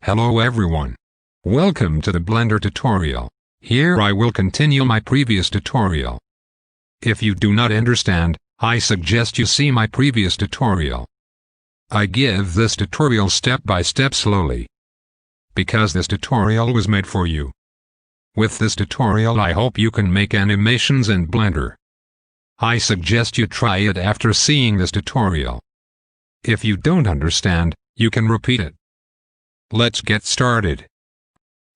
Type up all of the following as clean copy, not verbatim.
Hello everyone. Welcome to the Blender tutorial. Here I will continue my previous tutorial. If you do not understand, I suggest you see my previous tutorial. I give this tutorial step by step slowly, because this tutorial was made for you. With this tutorial I hope you can make animations in Blender. I suggest you try it after seeing this tutorial. If you don't understand, you can repeat it. Let's get started.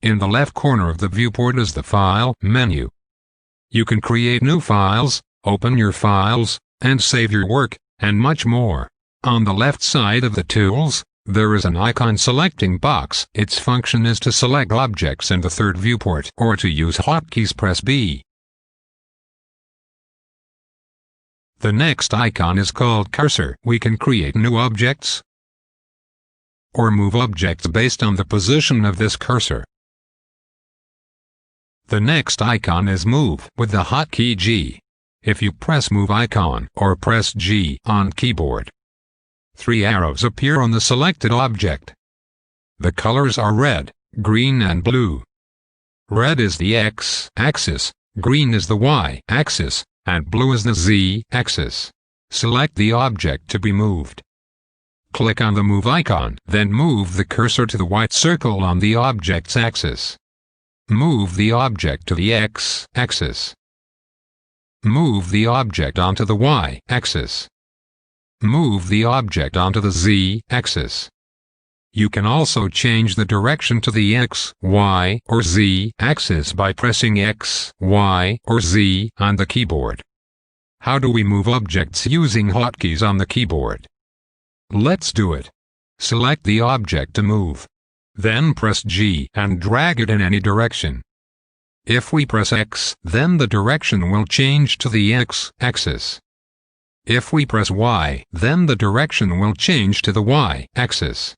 In the left corner of the viewport is the File menu. You can create new files, open your files, and save your work, and much more. On the left side of the Tools, there is an icon selecting box. Its function is to select objects in the third viewport, or to use hotkeys press B. The next icon is called Cursor. We can create new objects or move objects based on the position of this cursor. The next icon is Move with the hotkey G. If you press Move icon or press G on keyboard, 3 arrows appear on the selected object. The colors are red, green and blue. Red is the X-axis, green is the Y-axis, and blue is the Z-axis. Select the object to be moved. Click on the Move icon, then move the cursor to the white circle on the object's axis. Move the object to the X-axis. Move the object onto the Y-axis. Move the object onto the Z-axis. You can also change the direction to the X, Y, or Z axis by pressing X, Y, or Z on the keyboard. How do we move objects using hotkeys on the keyboard? Let's do it. Select the object to move. Then press G and drag it in any direction. If we press X, then the direction will change to the X-axis. If we press Y, then the direction will change to the Y-axis.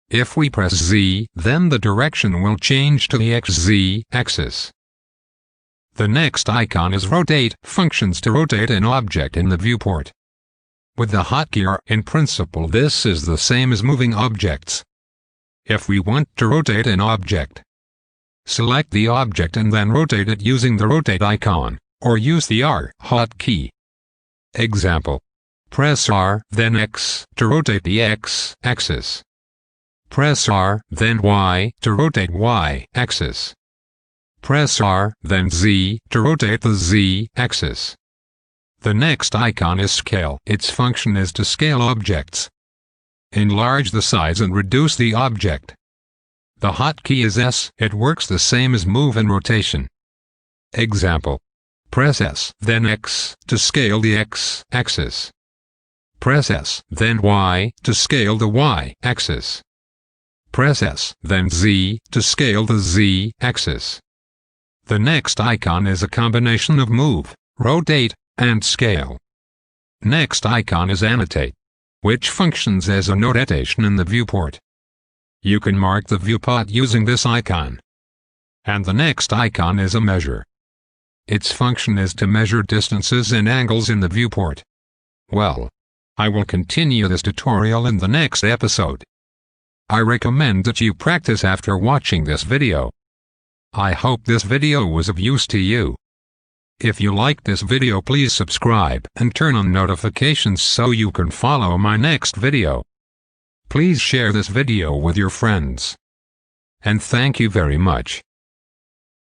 If we press Z, then the direction will change to the XZ axis. The next icon is Rotate. Functions to rotate an object in the viewport. With the hotkey R, in principle this is the same as moving objects. If we want to rotate an object, select the object and then rotate it using the Rotate icon, or use the R hotkey. Example: press R, then X to rotate the X-axis. Press R, then Y to rotate Y-axis. Press R, then Z to rotate the Z-axis. The next icon is Scale. Its function is to scale objects. Enlarge the size and reduce the object. The hotkey is S. It works the same as Move and Rotation. Example: press S, then X to scale the X-axis. Press S, then Y to scale the Y-axis. Press S, then Z to scale the Z-axis. The next icon is a combination of Move, Rotate, and Scale. Next icon is Annotate, which functions as a notation in the viewport. You can mark the viewport using this icon. And the next icon is a Measure. Its function is to measure distances and angles in the viewport. Well, I will continue this tutorial in the next episode. I recommend that you practice after watching this video. I hope this video was of use to you. If you like this video, please subscribe and turn on notifications so you can follow my next video. Please share this video with your friends. And thank you very much.